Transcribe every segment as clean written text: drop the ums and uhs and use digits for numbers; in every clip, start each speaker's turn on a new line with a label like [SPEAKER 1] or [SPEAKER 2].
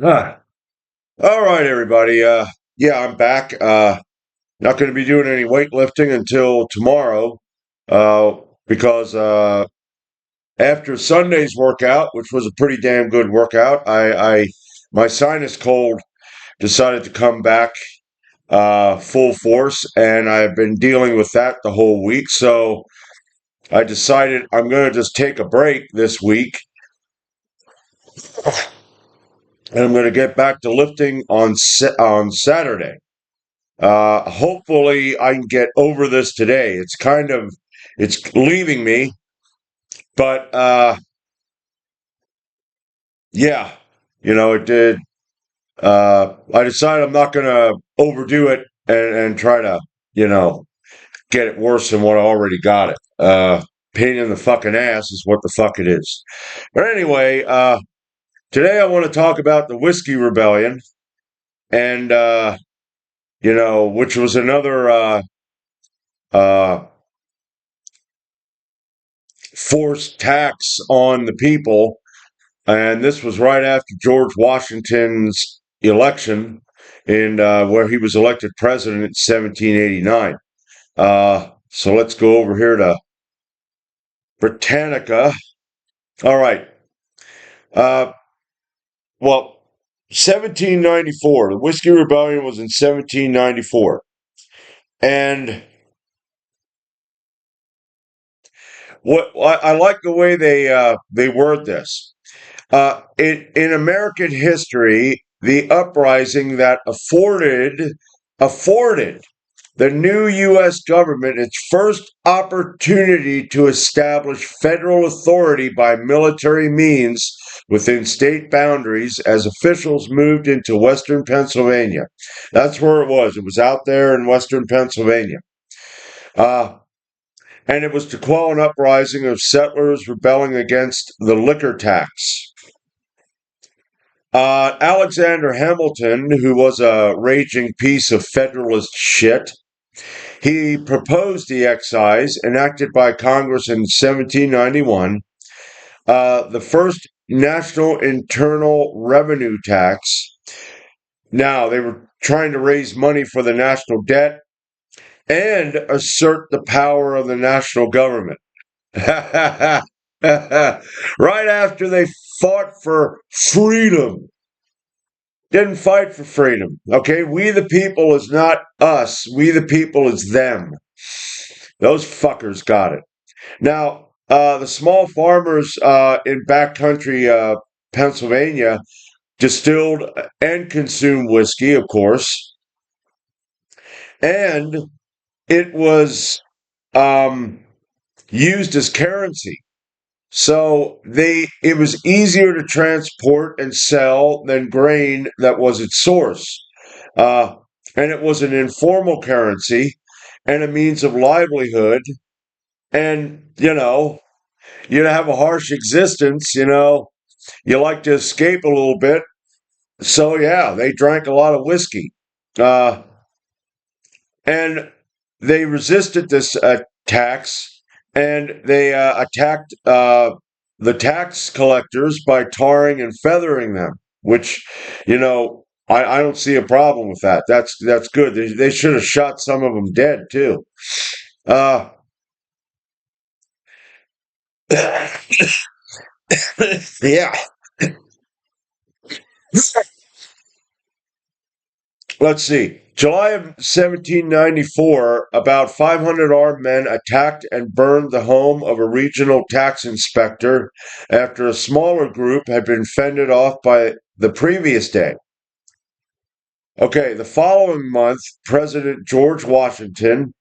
[SPEAKER 1] Ah, all right, everybody. Yeah, I'm back. Not going to be doing any weightlifting until tomorrow, uh, because after Sunday's workout, which was a pretty damn good workout, my sinus cold decided to come back full force, and I've been dealing with that the whole week. So I decided I'm going to just take a break this week, and I'm going to get back to lifting on Saturday. Hopefully I can get over this today. It's leaving me, but yeah, it did. I decided I'm not gonna overdo it and try to, you know, get it worse than what I already got it. Pain in the fucking ass is what the fuck it is. But anyway, today I want to talk about the Whiskey Rebellion and, which was another, uh, forced tax on the people. And this was right after George Washington's election, in where he was elected president in 1789. So let's go over here to Britannica. All right. Uh, well, 1794. The Whiskey Rebellion was in 1794, and what I like the way they word this. In American history, the uprising that afforded the new U.S. government its first opportunity to establish federal authority by military means within state boundaries as officials moved into western Pennsylvania. That's where it was. It was out there in western Pennsylvania. Uh, and it was to quell an uprising of settlers rebelling against the liquor tax. Alexander Hamilton, who was a raging piece of Federalist shit, he proposed the excise enacted by Congress in 1791, the first national internal revenue tax. Now, they were trying to raise money for the national debt and assert the power of the national government. Right after they fought for freedom. Didn't fight for freedom. Okay, we the people is not us. We the people is them. Those fuckers got it. Now, the small farmers in backcountry Pennsylvania distilled and consumed whiskey, of course, and it was um, used as currency. So it was easier to transport and sell than grain that was its source. Uh, and it was an informal currency and a means of livelihood. And, you have a harsh existence, you like to escape a little bit. So, yeah, they drank a lot of whiskey. Uh, and they resisted this tax and they attacked the tax collectors by tarring and feathering them, which, I don't see a problem with that. That's good. They should have shot some of them dead too. Uh, yeah. Let's see. July of 1794, about 500 armed men attacked and burned the home of a regional tax inspector after a smaller group had been fended off by the previous day. Okay, the following month, President George Washington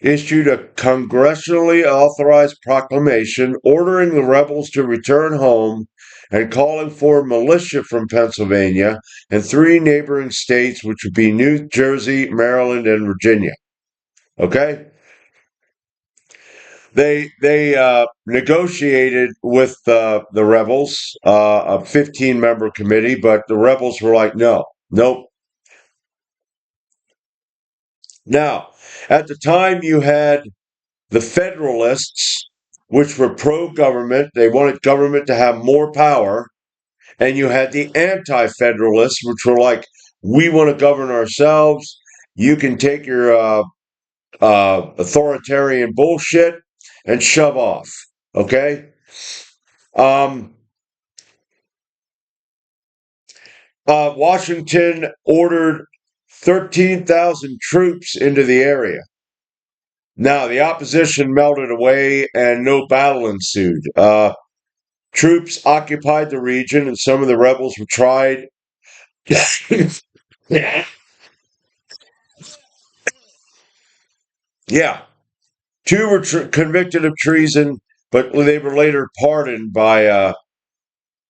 [SPEAKER 1] issued a congressionally authorized proclamation ordering the rebels to return home and calling for militia from Pennsylvania and three neighboring states, which would be New Jersey, Maryland, and Virginia. Okay? They negotiated with the rebels, a 15-member committee, but the rebels were like, no, nope. Now, at the time, you had the Federalists, which were pro government, they wanted government to have more power, and you had the anti-federalists, which were like, we want to govern ourselves. You can take your authoritarian bullshit and shove off. Okay. Um, Washington ordered 13,000 troops into the area. Now, the opposition melted away and no battle ensued. Troops occupied the region and some of the rebels were tried. Yeah. Two were convicted of treason, but they were later pardoned by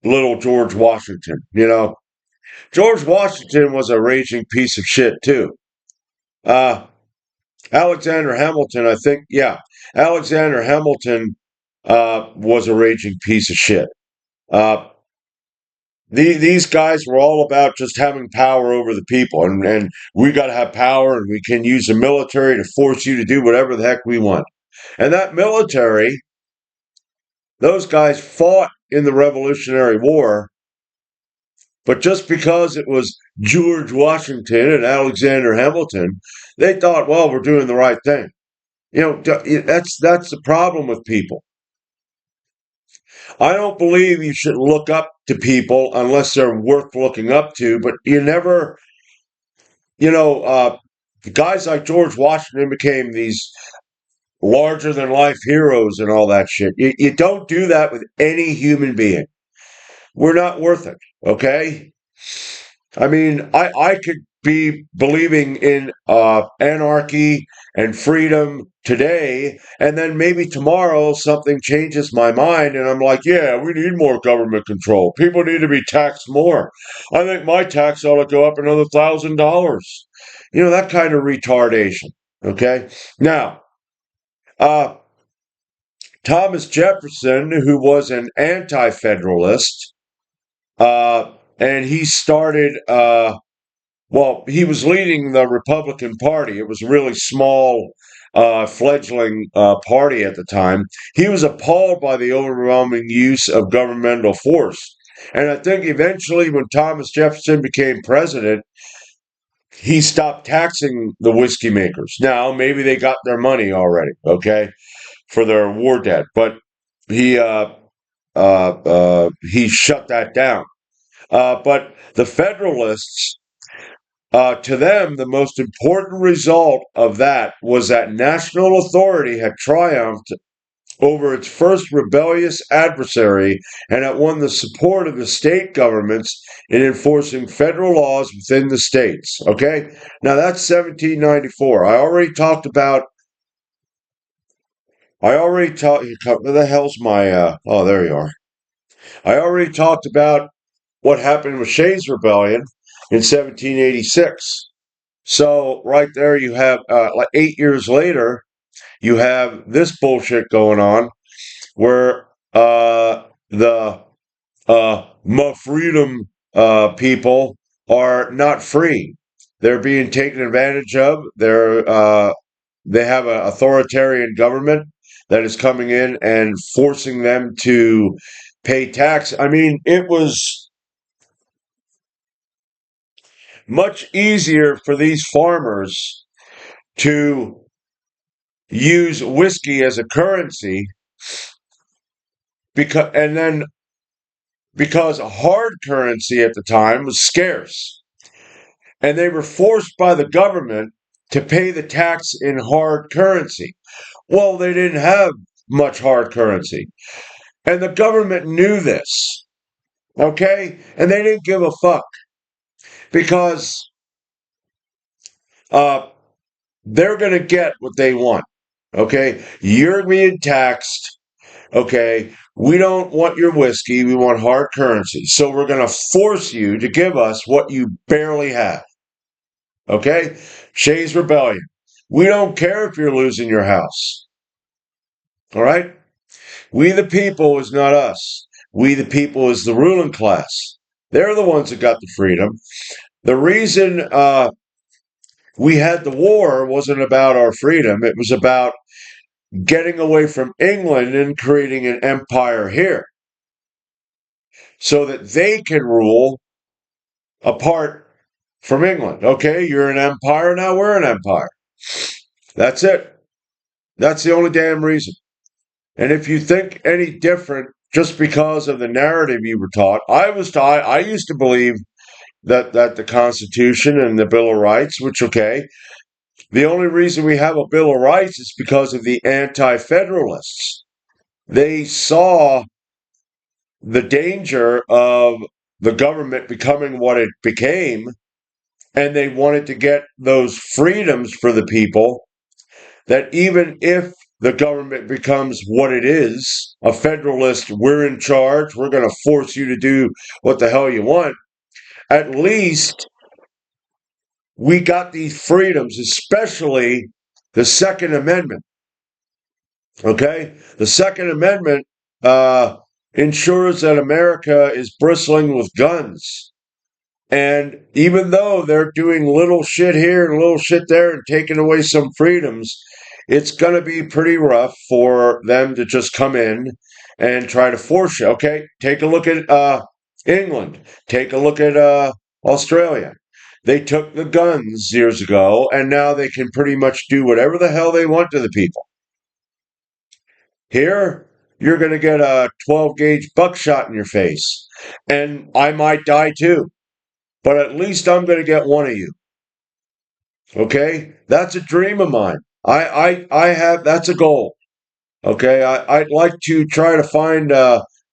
[SPEAKER 1] little George Washington. George Washington was a raging piece of shit, too. Uh, Alexander Hamilton, I think, yeah, Alexander Hamilton was a raging piece of shit. Uh, these guys were all about just having power over the people, and we got to have power, and we can use the military to force you to do whatever the heck we want. And that military, those guys fought in the Revolutionary War, but just because it was George Washington and Alexander Hamilton, they thought, well, we're doing the right thing. That's the problem with people. I don't believe you should look up to people unless they're worth looking up to, but you never, you know, uh, guys like George Washington became these larger than life heroes and all that shit. You don't do that with any human being. We're not worth it, okay? I mean, I could be believing in anarchy and freedom today, and then maybe tomorrow something changes my mind, and I'm like, yeah, we need more government control. People need to be taxed more. I think my tax ought to go up another $1,000. That kind of retardation. Okay. Now, uh, Thomas Jefferson, who was an anti-federalist, and he started. Well, he was leading the Republican Party. It was a really small, fledgling party at the time. He was appalled by the overwhelming use of governmental force. And I think eventually, when Thomas Jefferson became president, he stopped taxing the whiskey makers. Now, maybe they got their money already, okay, for their war debt, but he he shut that down. But the Federalists, to them, the most important result of that was that national authority had triumphed over its first rebellious adversary and had won the support of the state governments in enforcing federal laws within the states. Okay? Now that's 1794. I already talked, where the hell's my, oh, there you are. I already talked about what happened with Shays' Rebellion in 1786. So right there, you have like 8 years later, you have this bullshit going on where the my freedom people are not free. They're being taken advantage of. They have an authoritarian government that is coming in and forcing them to pay tax. I mean, it was much easier for these farmers to use whiskey as a currency because hard currency at the time was scarce, and they were forced by the government to pay the tax in hard currency. Well, they didn't have much hard currency, and the government knew this, okay, and they didn't give a fuck because uh, they're going to get what they want. Okay, you're being taxed. Okay, we don't want your whiskey. We want hard currency. So we're going to force you to give us what you barely have. Okay? Shays' Rebellion. We don't care if you're losing your house. All right? We the people is not us. We the people is the ruling class. They're the ones that got the freedom. The reason we had the war wasn't about our freedom. It was about getting away from England and creating an empire here. so that they can rule apart from England. Okay, you're an empire, now we're an empire. That's it. That's the only damn reason. And if you think any different just because of the narrative you were taught, I used to believe that the Constitution and the Bill of Rights, which okay, the only reason we have a Bill of Rights is because of the anti-federalists. They saw the danger of the government becoming what it became, and they wanted to get those freedoms for the people, that even if the government becomes what it is, a federalist, we're in charge, we're going to force you to do what the hell you want, at least we got these freedoms, especially the Second Amendment. Okay? The Second Amendment ensures that America is bristling with guns. And even though they're doing little shit here and little shit there and taking away some freedoms, it's going to be pretty rough for them to just come in and try to force you. Okay, take a look at England. Take a look at Australia. They took the guns years ago, and now they can pretty much do whatever the hell they want to the people. Here, you're going to get a 12 gauge buckshot in your face, and I might die too. But at least I'm going to get one of you. Okay, that's a dream of mine. I have that's a goal. Okay, I'd like to try to find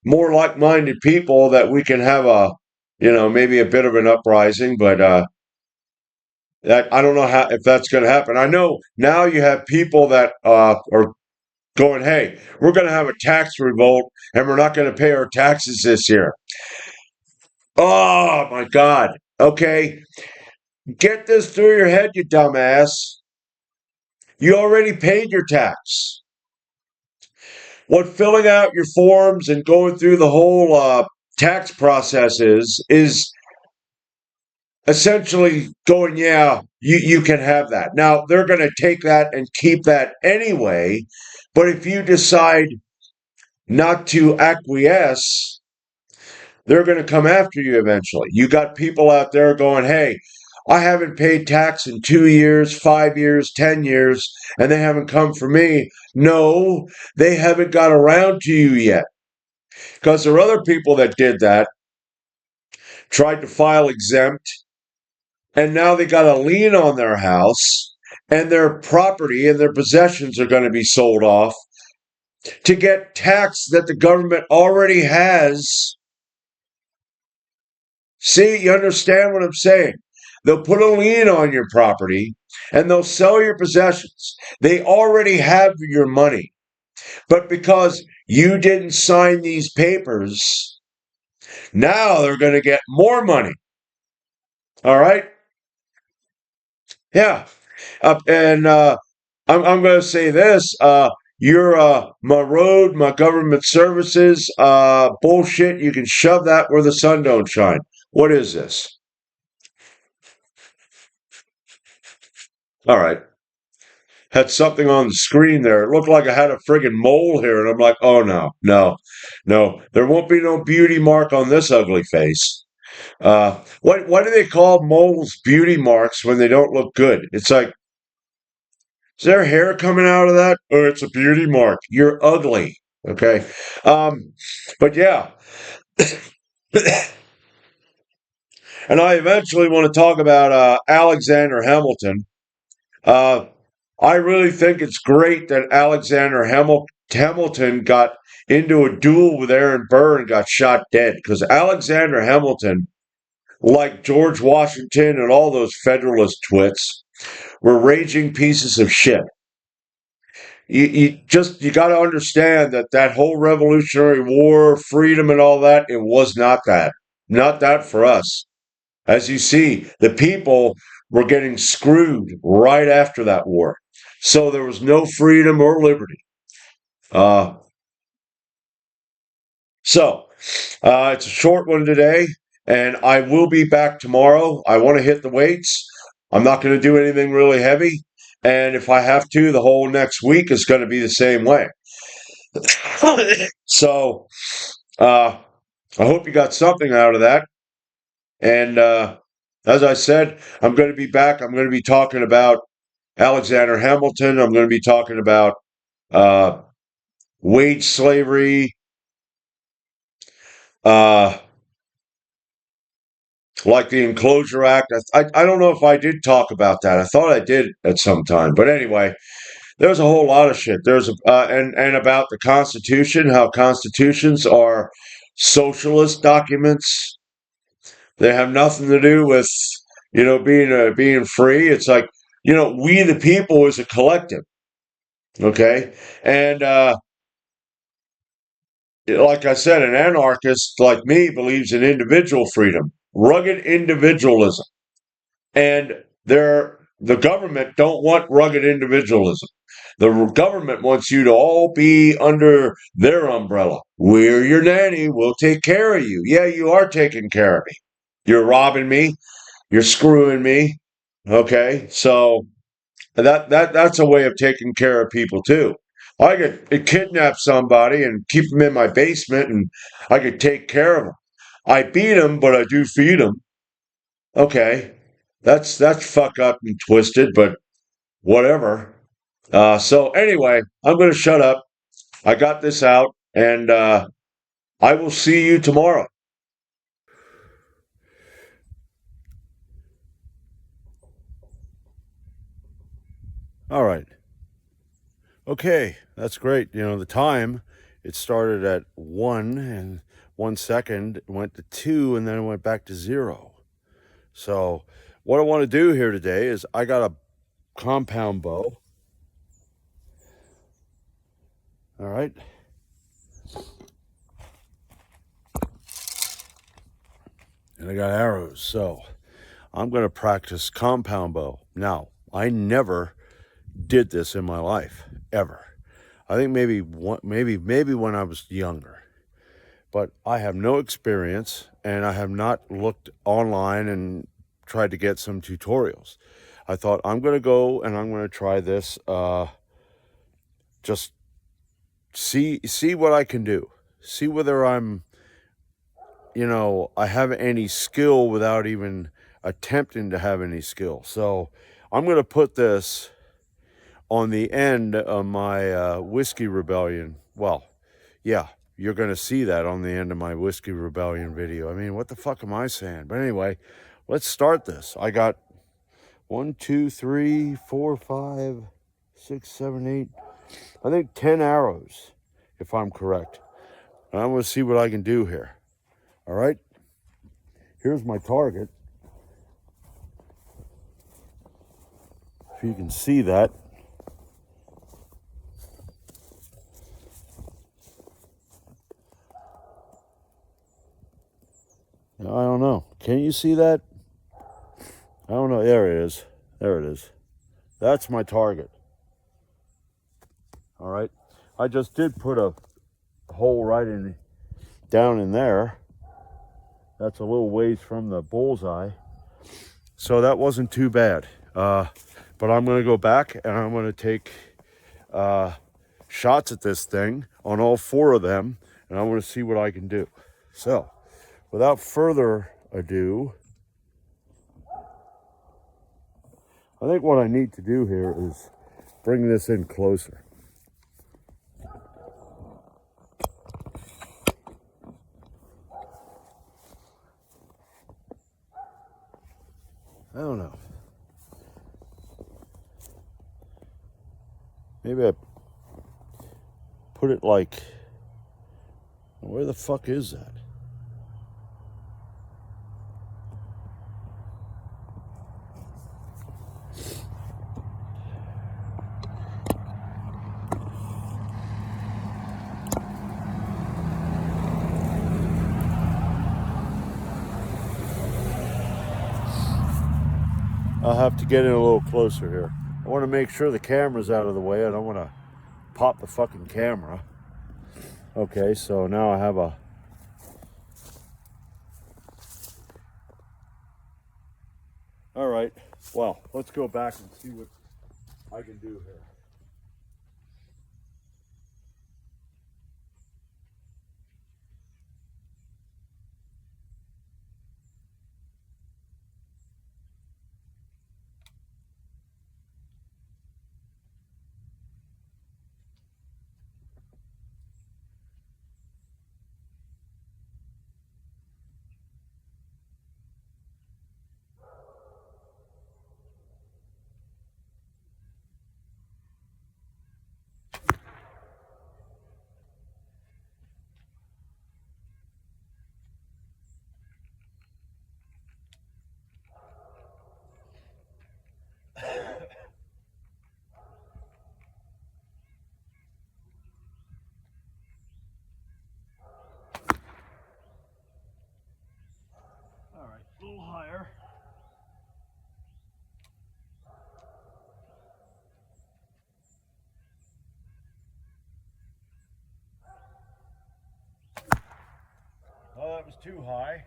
[SPEAKER 1] more like-minded people that we can have maybe a bit of an uprising. But that I don't know how if that's going to happen. I know now you have people that are going, hey, we're going to have a tax revolt and we're not going to pay our taxes this year. Oh my God. Okay, get this through your head, you dumbass. You already paid your tax. What filling out your forms and going through the whole tax process is essentially going, yeah, you can have that. Now, they're going to take that and keep that anyway, but if you decide not to acquiesce, they're going to come after you eventually. You got people out there going, hey, I haven't paid tax in 2 years, 5 years, 10 years, and they haven't come for me. No, they haven't got around to you yet. Because there are other people that did that, tried to file exempt, and now they got a lien on their house, and their property and their possessions are going to be sold off to get tax that the government already has. See, you understand what I'm saying? They'll put a lien on your property and they'll sell your possessions. They already have your money. But because you didn't sign these papers, now they're going to get more money. All right? Yeah. And I'm going to say this. My road, my government services, bullshit. You can shove that where the sun don't shine. What is this? All right. Had something on the screen there. It looked like I had a friggin' mole here, and I'm like, oh no, no, no. There won't be no beauty mark on this ugly face. What do they call moles beauty marks when they don't look good? It's like, is there hair coming out of that? Oh, it's a beauty mark. You're ugly. Okay. But yeah. And I eventually want to talk about Alexander Hamilton. Uh, I really think it's great that Alexander Hamilton got into a duel with Aaron Burr and got shot dead. Because Alexander Hamilton, like George Washington and all those Federalist twits, were raging pieces of shit. You got to understand that whole Revolutionary War, freedom, and all that, it was not that for us. As you see, the people were getting screwed right after that war. So there was no freedom or liberty. Uh, it's a short one today, and I will be back tomorrow. I want to hit the weights. I'm not going to do anything really heavy. And if I have to, the whole next week is going to be the same way. So, uh, I hope you got something out of that. And as I said, I'm going to be back. I'm going to be talking about Alexander Hamilton. I'm going to be talking about uh, wage slavery, uh, like the Enclosure Act. I don't know if I did talk about that. I thought I did at some time. But anyway, there's a whole lot of shit. And about the Constitution, how constitutions are socialist documents. They have nothing to do with being free. It's like we the people is a collective, okay? And like I said, an anarchist like me believes in individual freedom, rugged individualism, and the government don't want rugged individualism. The government wants you to all be under their umbrella. We're your nanny. We'll take care of you. Yeah, you are taking care of me. You're robbing me. You're screwing me. Okay, so that's a way of taking care of people too. I could kidnap somebody and keep them in my basement, and I could take care of them. I beat them, but I do feed them. Okay, that's fuck up and twisted, but whatever. So anyway, I'm going to shut up. I got this out, and I will see you tomorrow.
[SPEAKER 2] All right. Okay, that's great. The time, it started at 1 and 1 second, it went to 2, and then it went back to 0. So, what I want to do here today is I got a compound bow. All right. And I got arrows. So, I'm going to practice compound bow. Now, I never did this in my life, ever. I think maybe when I was younger. But I have no experience, and I have not looked online and tried to get some tutorials. I thought I'm going to go and I'm going to try this, just see what I can do. See whether I have any skill without even attempting to have any skill. So I'm going to put this on the end of my Whiskey Rebellion. Well, yeah, you're going to see that on the end of my Whiskey Rebellion video. I mean, what the fuck am I saying? But anyway, let's start this. I got 1, 2, 3, 4, 5, 6, 7, 8, I think 10 arrows, if I'm correct. And I'm going to see what I can do here. All right? Here's my target. If you can see that. I don't know. Can you see that? I don't know. There it is. There it is. That's my target. All right. I just did put a hole down in there. That's a little ways from the bullseye. So that wasn't too bad. But I'm going to go back and I'm going to take shots at this thing on all 4 of them, and I'm going to see what I can do. So, without further ado, I think what I need to do here is bring this in closer. I don't know. Maybe I put it like, where the fuck is that? I'll have to get in a little closer here. I want to make sure the camera's out of the way. I don't want to pop the fucking camera. Okay, so now I have a... All right, well, let's go back and see what I can do here. too high.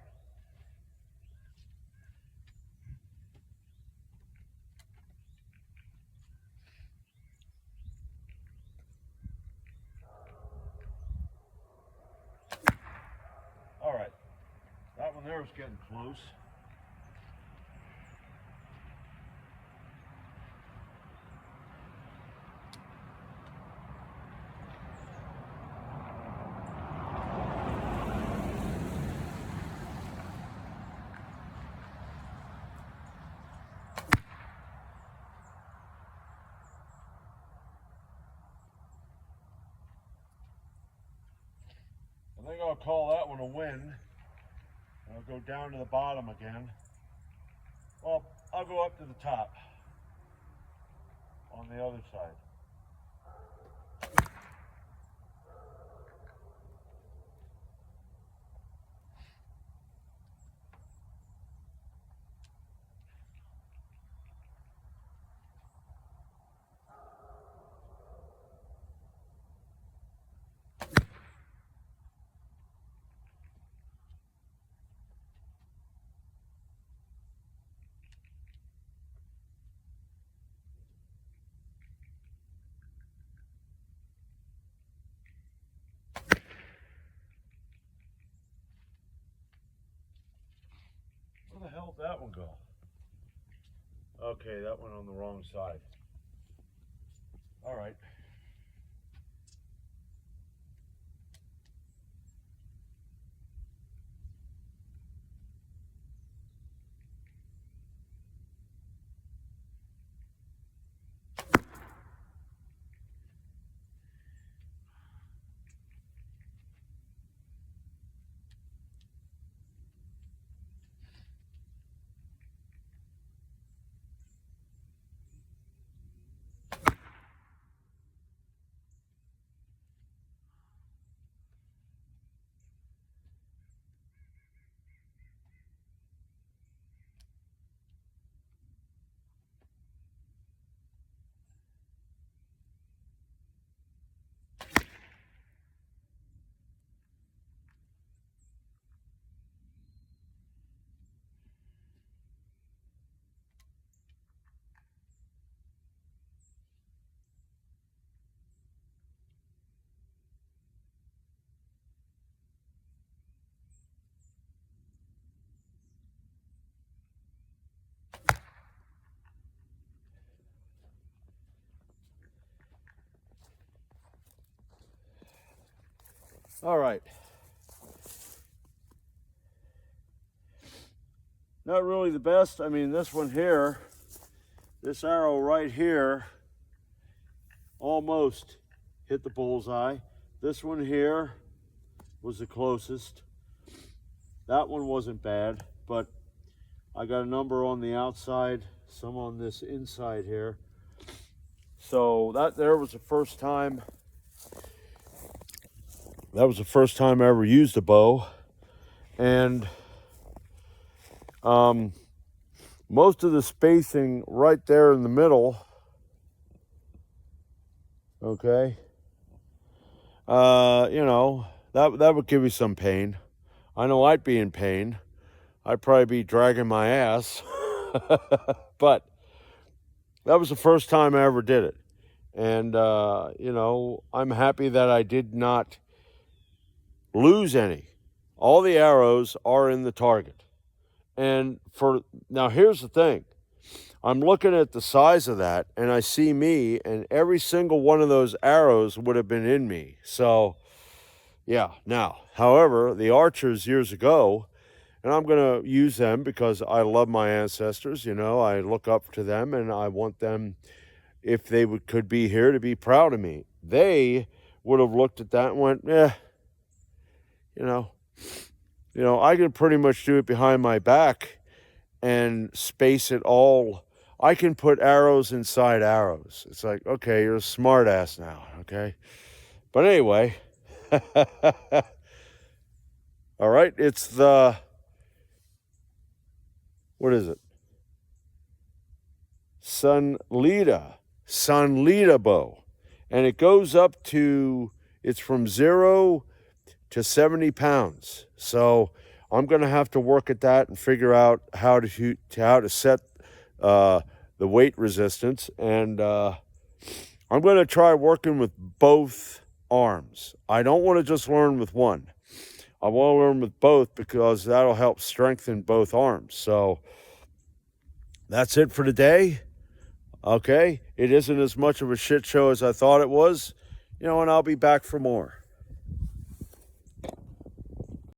[SPEAKER 2] All right, that one there was getting close. I think I'll call that one a win. I'll go down to the bottom again. Well, I'll go up to the top on the other side. Where the hell did that one go? Okay, that went on the wrong side. All right. All right. Not really the best. I mean, this one here, this arrow right here, almost hit the bullseye. This one here was the closest. That one wasn't bad, but I got a number on the outside, some on this inside here. So that there was the first time. That was the first time I ever used a bow. And most of the spacing right there in the middle, okay, you know, that would give you some pain. I know I'd be in pain. I'd probably be dragging my ass. But that was the first time I ever did it. And, you know, I'm happy that I did not lose any. All the arrows are in the target. And now here's the thing. I'm looking at the size of that and I see me, and every single one of those arrows would have been in me. So yeah. Now, however, the archers years ago, and I'm going to use them because I love my ancestors, you know, I look up to them and I want them, if they could be here, to be proud of me. They would have looked at that and went, you know, I can pretty much do it behind my back and space it all. I can put arrows inside arrows. It's like, okay, you're a smart ass now, okay? But anyway, all right, it's the, what is it? Sunlita bow. And it goes up to, it's from 0 to 70 pounds. So I'm going to have to work at that and figure out how to set the weight resistance, and I'm going to try working with both arms. I don't want to just learn with one. I want to learn with both because that'll help strengthen both arms. So that's it for today. Okay, it isn't as much of a shit show as I thought it was, and I'll be back for more.